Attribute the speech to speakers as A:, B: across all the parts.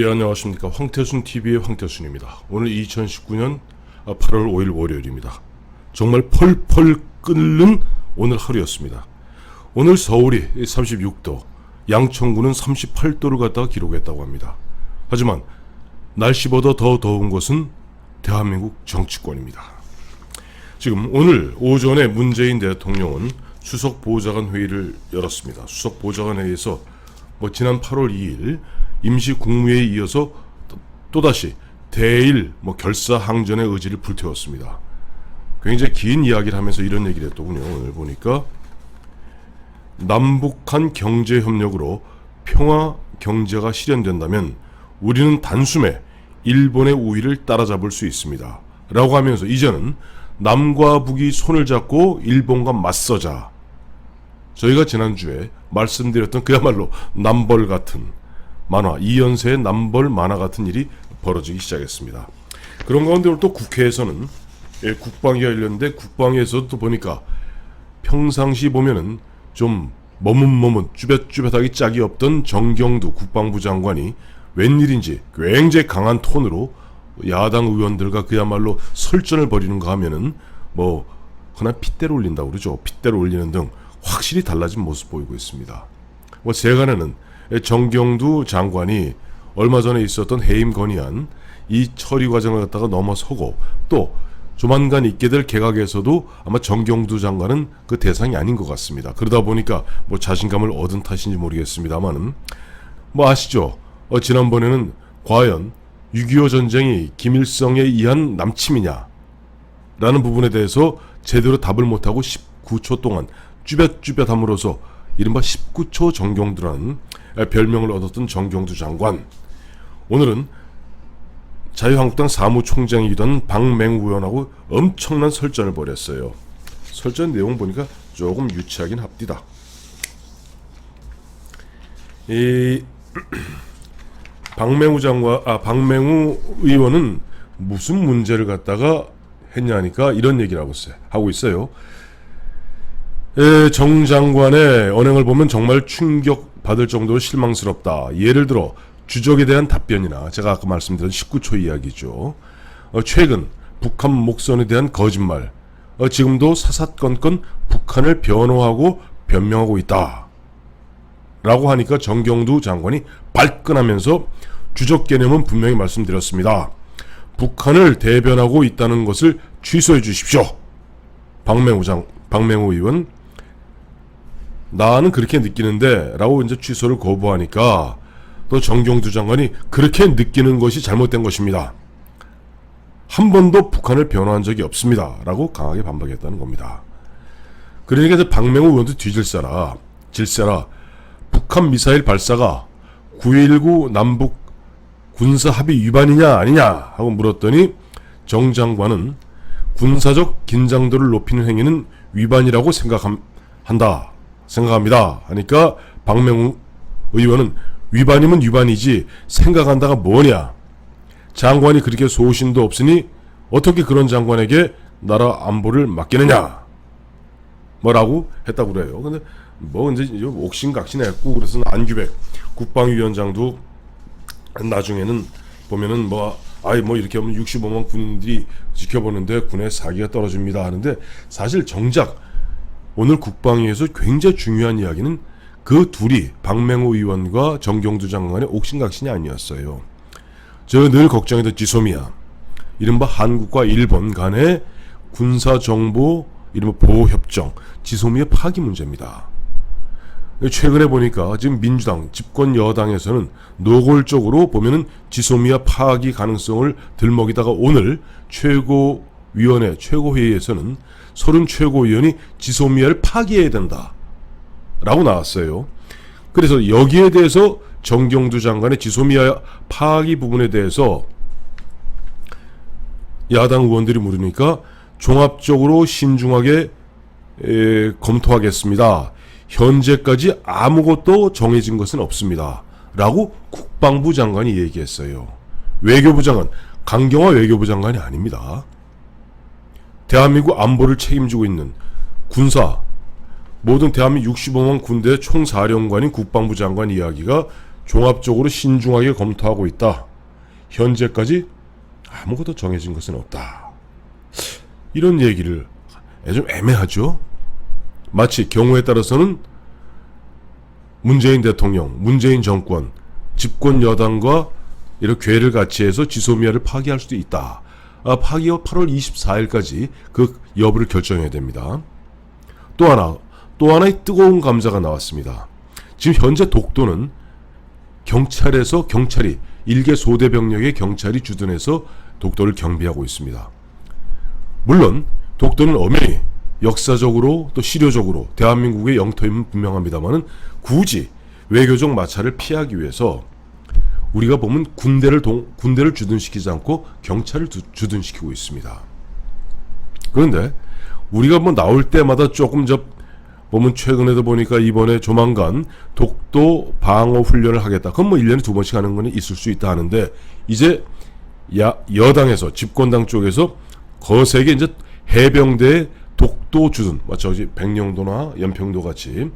A: 예, 안녕하십니까. 황태순TV의 황태순입니다. 오늘 2019년 8월 5일 월요일입니다. 정말 펄펄 끓는 오늘 하루였습니다. 오늘 서울이 36도, 양천구는 38도를 갖다가 기록했다고 합니다. 하지만 날씨보다 더 더운 것은 대한민국 정치권입니다. 지금 오늘 오전에 문재인 대통령은 수석 보좌관 회의를 열었습니다. 수석 보좌관 회의에서 지난 8월 2일 임시 국무회의에 이어서 또다시 대일 결사항전의 의지를 불태웠습니다. 굉장히 긴 이야기를 하면서 이런 얘기를 했더군요. 오늘 보니까 남북한 경제협력으로 평화 경제가 실현된다면 우리는 단숨에 일본의 우위를 따라잡을 수 있습니다. 라고 하면서 이제는 남과 북이 손을 잡고 일본과 맞서자. 저희가 지난주에 말씀드렸던 그야말로 남벌 같은 만화, 이연세의 남벌 만화 같은 일이 벌어지기 시작했습니다. 그런 가운데 오늘 또 국회에서는 국방위가 열렸는데 국방위에서도 또 보니까 평상시 보면은 좀 머뭇머뭇 쭈뼛쭈뼛하기 짝이 없던 정경두 국방부 장관이 웬일인지 굉장히 강한 톤으로 야당 의원들과 그야말로 설전을 벌이는가 하면은 흔한 핏대로 올린다고 그러죠. 핏대로 올리는 등 확실히 달라진 모습 보이고 있습니다. 세간에는 정경두 장관이 얼마 전에 있었던 해임 건의안 이 처리 과정을 갖다가 넘어서고 또 조만간 있게 될 개각에서도 아마 정경두 장관은 그 대상이 아닌 것 같습니다. 그러다 보니까 자신감을 얻은 탓인지 모르겠습니다만은 아시죠? 지난번에는 과연 6.25 전쟁이 김일성에 의한 남침이냐 라는 부분에 대해서 제대로 답을 못하고 19초 동안 쭈뼛쭈뼛함으로써 이른바 19초 정경두라는 별명을 얻었던 정경두 장관, 오늘은 자유한국당 사무총장이기도 한 박맹우 의원하고 엄청난 설전을 벌였어요. 설전 내용 보니까 조금 유치하긴 합디다. 이 박맹우 의원은 무슨 문제를 갖다가 했냐니까 이런 얘기를 하고 있어요. 정 장관의 언행을 보면 정말 충격받을 정도로 실망스럽다. 예를 들어 주적에 대한 답변이나 제가 아까 말씀드린 19초 이야기죠. 최근 북한 목선에 대한 거짓말, 지금도 사사건건 북한을 변호하고 변명하고 있다 라고 하니까 정경두 장관이 발끈하면서 주적 개념은 분명히 말씀드렸습니다. 북한을 대변하고 있다는 것을 취소해 주십시오. 박맹우 의원, 나는 그렇게 느끼는데 라고 이제 취소를 거부하니까 또 정경두 장관이 그렇게 느끼는 것이 잘못된 것입니다. 한 번도 북한을 변호한 적이 없습니다. 라고 강하게 반박했다는 겁니다. 그러니까 이제 박맹우 의원도 질세라 북한 미사일 발사가 9.19 남북 군사합의 위반이냐 아니냐 하고 물었더니 정 장관은 군사적 긴장도를 높이는 행위는 위반이라고 생각합니다 하니까 박맹우 의원은 위반이면 위반이지 생각한다가 뭐냐, 장관이 그렇게 소신도 없으니 어떻게 그런 장관에게 나라 안보를 맡기느냐 라고 했다고 그래요. 근데 이제 옥신각신했고, 그래서 안규백 국방위원장도 나중에는 보면은 이렇게 하면 65만 군인들이 지켜보는데 군의 사기가 떨어집니다 하는데, 사실 정작 오늘 국방위에서 굉장히 중요한 이야기는 그 둘이 박맹우 의원과 정경두 장관의 옥신각신이 아니었어요. 제가 늘 걱정했던 지소미아, 이른바 한국과 일본 간의 군사정보 이른바 보호협정 지소미아 파기 문제입니다. 최근에 보니까 지금 민주당 집권 여당에서는 노골적으로 보면은 지소미아 파기 가능성을 들먹이다가 오늘 최고위원회 최고회의에서는 30 최고위원이 지소미아를 파기해야 된다 라고 나왔어요. 그래서 여기에 대해서 정경두 장관의 지소미아 파기 부분에 대해서 야당 의원들이 물으니까 종합적으로 신중하게 검토하겠습니다. 현재까지 아무것도 정해진 것은 없습니다 라고 국방부 장관이 얘기했어요. 외교부 장관, 강경화 외교부 장관이 아닙니다. 대한민국 안보를 책임지고 있는 모든 대한민국 65만 군대의 총사령관인 국방부 장관 이야기가 종합적으로 신중하게 검토하고 있다. 현재까지 아무것도 정해진 것은 없다. 이런 얘기를 좀 애매하죠. 마치 경우에 따라서는 문재인 대통령, 문재인 정권, 집권 여당과 이런 궤를 같이 해서 지소미아를 파기할 수도 있다. 파기가 8월 24일까지 그 여부를 결정해야 됩니다. 또 하나의 뜨거운 감자가 나왔습니다. 지금 현재 독도는 경찰이 일개 소대병력의 경찰이 주둔해서 독도를 경비하고 있습니다. 물론 독도는 엄연히 역사적으로 또 시료적으로 대한민국의 영토임은 분명합니다만은 굳이 외교적 마찰을 피하기 위해서 우리가 보면 군대를 주둔시키지 않고 경찰을 주둔시키고 있습니다. 그런데 우리가 뭐 나올 때마다 조금 보면 최근에도 보니까 이번에 조만간 독도 방어 훈련을 하겠다. 그건 뭐 1년에 2번씩 하는 건 있을 수 있다 하는데 이제 여당에서 집권당 쪽에서 거세게 이제 해병대의 독도 주둔, 마치 백령도나 연평도 같이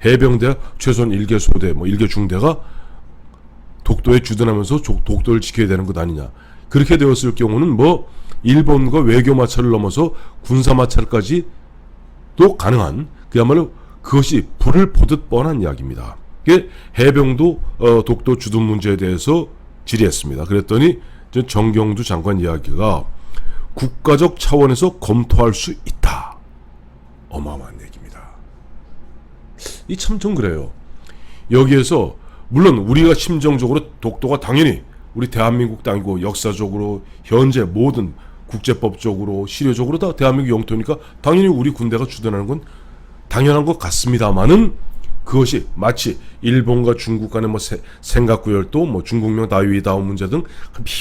A: 해병대 최소한 1개 소대, 1개 중대가 독도에 주둔하면서 독도를 지켜야 되는 것 아니냐. 그렇게 되었을 경우는 뭐 일본과 외교 마찰을 넘어서 군사 마찰까지 또 가능한 그야말로 그것이 불을 보듯 뻔한 이야기입니다. 해병도 독도 주둔 문제에 대해서 질의했습니다. 그랬더니 정경두 장관 이야기가 국가적 차원에서 검토할 수 있다. 어마어마한 얘기입니다. 이 참 좀 그래요. 여기에서 물론 우리가 심정적으로 독도가 당연히 우리 대한민국 땅이고 역사적으로 현재 모든 국제법적으로 시료적으로 다 대한민국 영토니까 당연히 우리 군대가 주둔하는 건 당연한 것 같습니다만은 그것이 마치 일본과 중국 간의 생각구열도 중국명 다위다오 문제 등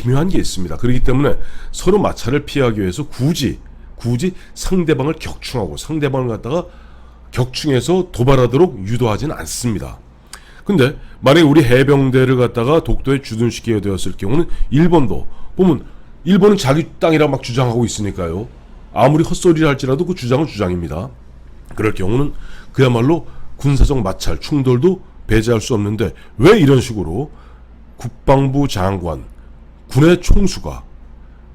A: 미묘한 게 있습니다. 그렇기 때문에 서로 마찰을 피하기 위해서 굳이 상대방을 격충하고 상대방을 갖다가 격충해서 도발하도록 유도하지는 않습니다. 근데 만약에 우리 해병대를 갖다가 독도에 주둔시키게 되었을 경우는 일본도 보면 일본은 자기 땅이라 막 주장하고 있으니까요. 아무리 헛소리를 할지라도 그 주장은 주장입니다. 그럴 경우는 그야말로 군사적 마찰, 충돌도 배제할 수 없는데 왜 이런 식으로 국방부 장관, 군의 총수가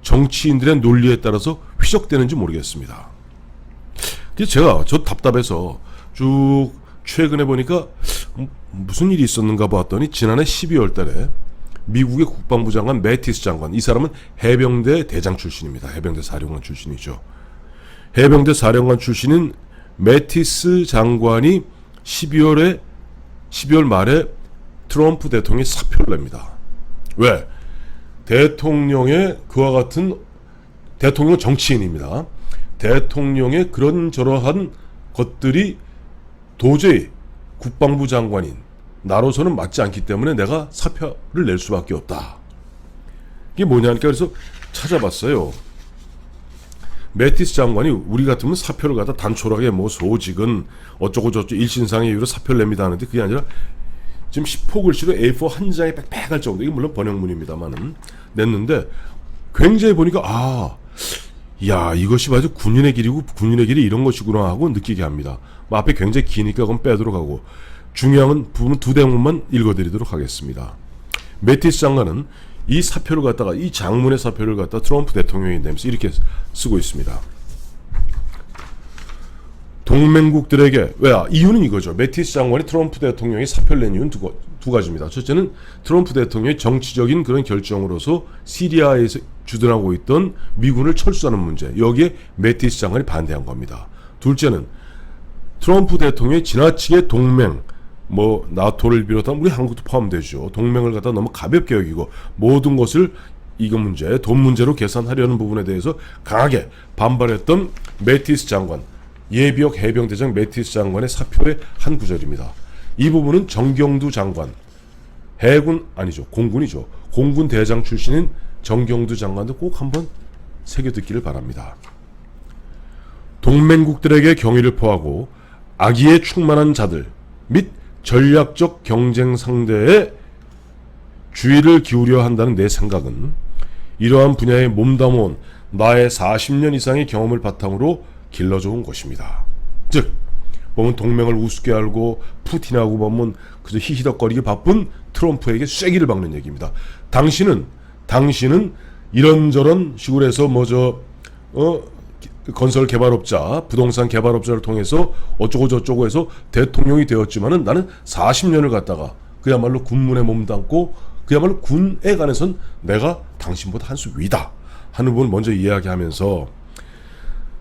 A: 정치인들의 논리에 따라서 휘적대는지 모르겠습니다. 제가 답답해서 쭉 최근에 보니까 무슨 일이 있었는가 봤더니 지난해 12월 달에 미국의 국방부 장관 매티스 장관, 이 사람은 해병대 대장 출신입니다. 해병대 사령관 출신이죠. 해병대 사령관 출신인 매티스 장관이 12월 말에 트럼프 대통령이 사표를 냅니다. 왜? 대통령의 그와 같은 대통령은 정치인입니다. 대통령의 그런 저러한 것들이 도저히 국방부 장관인 나로서는 맞지 않기 때문에 내가 사표를 낼 수밖에 없다. 이게 뭐냐니까 그래서 찾아봤어요. 매티스 장관이 우리 같으면 사표를 갖다 단촐하게 소직은 어쩌고 저쩌고 일신상의 이유로 사표를 냅니다 하는데 그게 아니라 지금 10호 글씨로 A4 한 장에 빽빽할 정도, 이게 물론 번역문입니다만은 냈는데 굉장히 보니까 이것이 바로 군인의 길이고 군인의 길이 이런 것이구나 하고 느끼게 합니다. 앞에 굉장히 기니까 그건 빼도록 하고 중요한 부분 두 대목만 읽어드리도록 하겠습니다. 매티스 장관은 이 사표를 갖다가 이 장문의 사표를 갖다 트럼프 대통령이 내면서 이렇게 쓰고 있습니다. 동맹국들에게 이유는 이거죠. 매티스 장관이 트럼프 대통령이 사표를 낸 이유는 두 가지입니다. 첫째는 트럼프 대통령의 정치적인 그런 결정으로서 시리아에서 주둔하고 있던 미군을 철수하는 문제, 여기에 매티스 장관이 반대한 겁니다. 둘째는 트럼프 대통령이 지나치게 동맹, 나토를 비롯한 우리 한국도 포함되죠. 동맹을 갖다 너무 가볍게 여기고 모든 것을 이거 문제, 돈 문제로 계산하려는 부분에 대해서 강하게 반발했던 매티스 장관, 예비역 해병대장 매티스 장관의 사표의 한 구절입니다. 이 부분은 정경두 장관, 해군 아니죠, 공군이죠. 공군 대장 출신인 정경두 장관도 꼭 한번 새겨 듣기를 바랍니다. 동맹국들에게 경의를 표하고 악의에 충만한 자들 및 전략적 경쟁 상대에 주의를 기울여야 한다는 내 생각은 이러한 분야에 몸담아온 나의 40년 이상의 경험을 바탕으로 길러져온 것입니다. 즉 보면 동맹을 우습게 알고 푸틴하고 보면 그저 히히덕거리기 바쁜 트럼프에게 쐐기를 박는 얘기입니다. 당신은 이런저런 식으로 해서 건설 개발업자, 부동산 개발업자를 통해서 어쩌고 저쩌고 해서 대통령이 되었지만은 나는 40년을 갖다가 그야말로 군문에 몸담고 그야말로 군에 관해선 내가 당신보다 한 수 위다 하는 부분을 먼저 이야기하면서,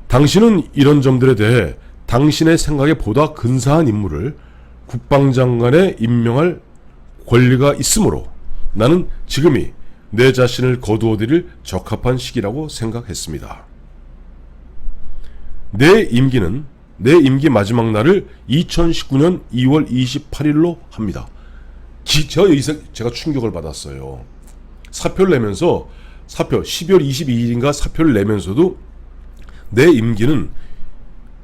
A: 당신은 이런 점들에 대해 당신의 생각에 보다 근사한 인물을 국방장관에 임명할 권리가 있으므로 나는 지금이 내 자신을 거두어들일 적합한 시기라고 생각했습니다. 내 임기 마지막 날을 2019년 2월 28일로 합니다. 제가 충격을 받았어요. 사표를 내면서 12월 22일인가 사표를 내면서도 내 임기는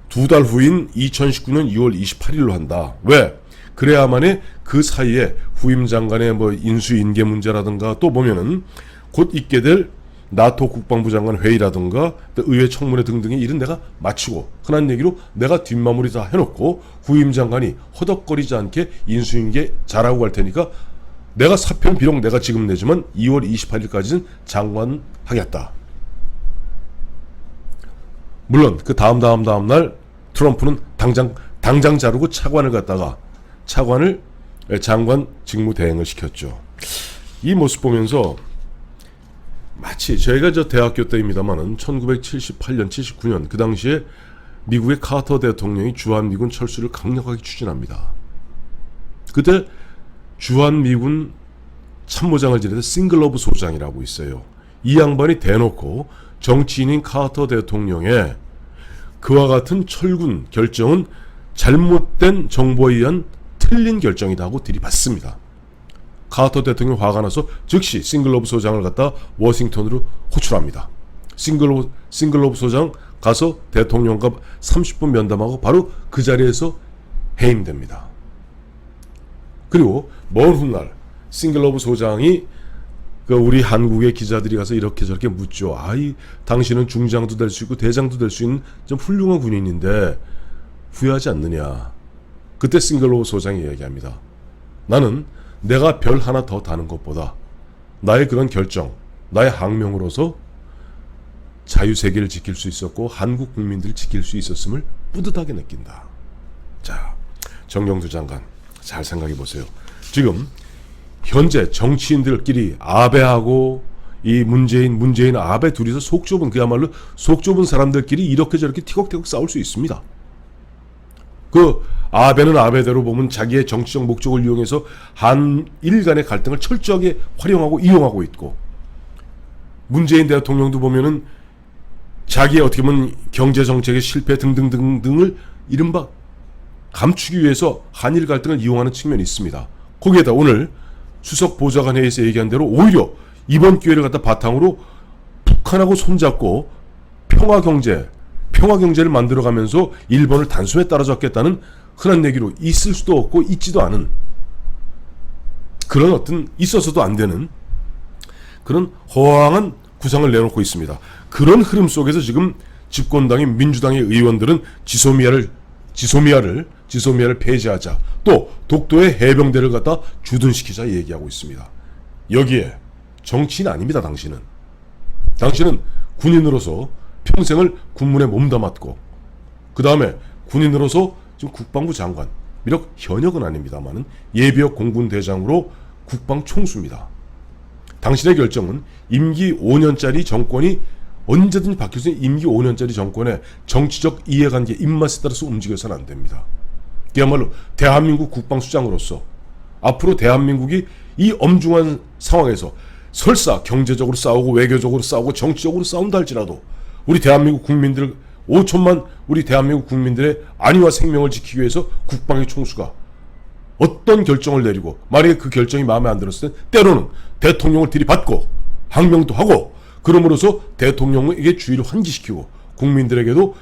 A: 2달 후인 2019년 2월 28일로 한다. 왜? 그래야만에 그 사이에 후임 장관의 인수인계 문제라든가 또 보면은 곧 있게 될 나토 국방부 장관 회의라든가 의회 청문회 등등의 일은 내가 마치고, 흔한 얘기로 내가 뒷마무리 다 해놓고 후임 장관이 허덕거리지 않게 인수인계 잘하고 갈 테니까 내가 사표는 비록 내가 지금 내지만 2월 28일까지는 장관 하겠다. 물론 그 다음 날 트럼프는 당장 자르고 장관 직무 대행을 시켰죠. 이 모습 보면서 마치 저희가 대학교 때입니다만은 1978년, 79년 그 당시에 미국의 카터 대통령이 주한미군 철수를 강력하게 추진합니다. 그때 주한미군 참모장을 지내던 싱글러브 소장이라고 있어요. 이 양반이 대놓고 정치인인 카터 대통령의 그와 같은 철군 결정은 잘못된 정보에 의한 틀린 결정이다 하고 들이받습니다. 카터 대통령 화가 나서 즉시 싱글러브 소장을 갖다 워싱턴으로 호출합니다. 싱글러브 소장 가서 대통령과 30분 면담하고 바로 그 자리에서 해임됩니다. 그리고 먼 훗날 싱글러브 소장이 우리 한국의 기자들이 가서 이렇게 저렇게 묻죠. 당신은 중장도 될 수 있고 대장도 될 수 있는 좀 훌륭한 군인인데 후회하지 않느냐. 그때 싱글러브 소장이 얘기합니다. 나는 내가 별 하나 더 다는 것보다 나의 그런 결정, 나의 항명으로서 자유세계를 지킬 수 있었고 한국 국민들을 지킬 수 있었음을 뿌듯하게 느낀다. 자, 정경두 장관 잘 생각해 보세요. 지금 현재 정치인들끼리 아베하고 이 문재인 아베 둘이서 그야말로 속 좁은 사람들끼리 이렇게 저렇게 티격태격 싸울 수 있습니다. 아베는 아베대로 보면 자기의 정치적 목적을 이용해서 한일 간의 갈등을 철저하게 활용하고 이용하고 있고, 문재인 대통령도 보면은 자기의 어떻게 보면 경제 정책의 실패 등등등등을 이른바 감추기 위해서 한일 갈등을 이용하는 측면이 있습니다. 거기에다 오늘 수석 보좌관 회의에서 얘기한 대로 오히려 이번 기회를 갖다 바탕으로 북한하고 손잡고 평화 경제를 만들어가면서 일본을 단숨에 따라잡겠다는 흔한 얘기로 있을 수도 없고 있지도 않은 그런 어떤 있어서도 안 되는 그런 허황한 구상을 내놓고 있습니다. 그런 흐름 속에서 지금 집권당인 민주당의 의원들은 지소미아를 폐지하자, 또 독도의 해병대를 갖다 주둔시키자 얘기하고 있습니다. 여기에 정치인 아닙니다. 당신은 군인으로서 평생을 군문에 몸담았고, 그 다음에 군인으로서 지금 국방부 장관, 비록 현역은 아닙니다만은 예비역 공군 대장으로 국방총수입니다. 당신의 결정은 임기 5년짜리 정권이 언제든지 바뀔 수 있는 임기 5년짜리 정권의 정치적 이해관계 입맛에 따라서 움직여서는 안 됩니다. 그야말로 대한민국 국방수장으로서 앞으로 대한민국이 이 엄중한 상황에서 설사 경제적으로 싸우고 외교적으로 싸우고 정치적으로 싸운다 할지라도 우리 대한민국 국민들 5천만 우리 대한민국 국민들의 안위와 생명을 지키기 위해서 국방의 총수가 어떤 결정을 내리고 만약에 그 결정이 마음에 안 들었을 때 때로는 대통령을 들이받고 항명도 하고, 그럼으로써 대통령에게 주의를 환기시키고 국민들에게도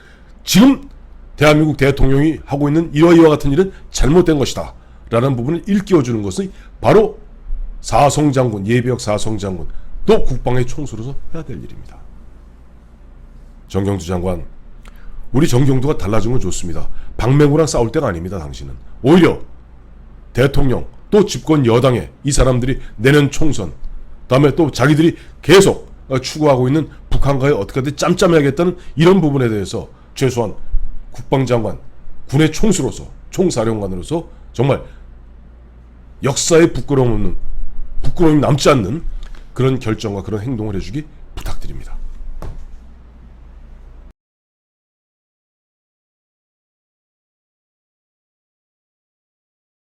A: 지금 대한민국 대통령이 하고 있는 이와 같은 일은 잘못된 것이다 라는 부분을 일깨워주는 것은 바로 사성장군, 예비역 사성장군, 또 국방의 총수로서 해야 될 일입니다. 정경두 장관, 우리 정경도가 달라진 건 좋습니다. 박맹구랑 싸울 때가 아닙니다. 당신은 오히려 대통령 또 집권 여당에 이 사람들이 내년 총선 다음에 또 자기들이 계속 추구하고 있는 북한과의 어떻게든 짬짬해야겠다는 이런 부분에 대해서 최소한 국방장관, 군의 총수로서 총사령관으로서 정말 역사에 부끄러움이 남지 않는 그런 결정과 그런 행동을 해주기 부탁드립니다.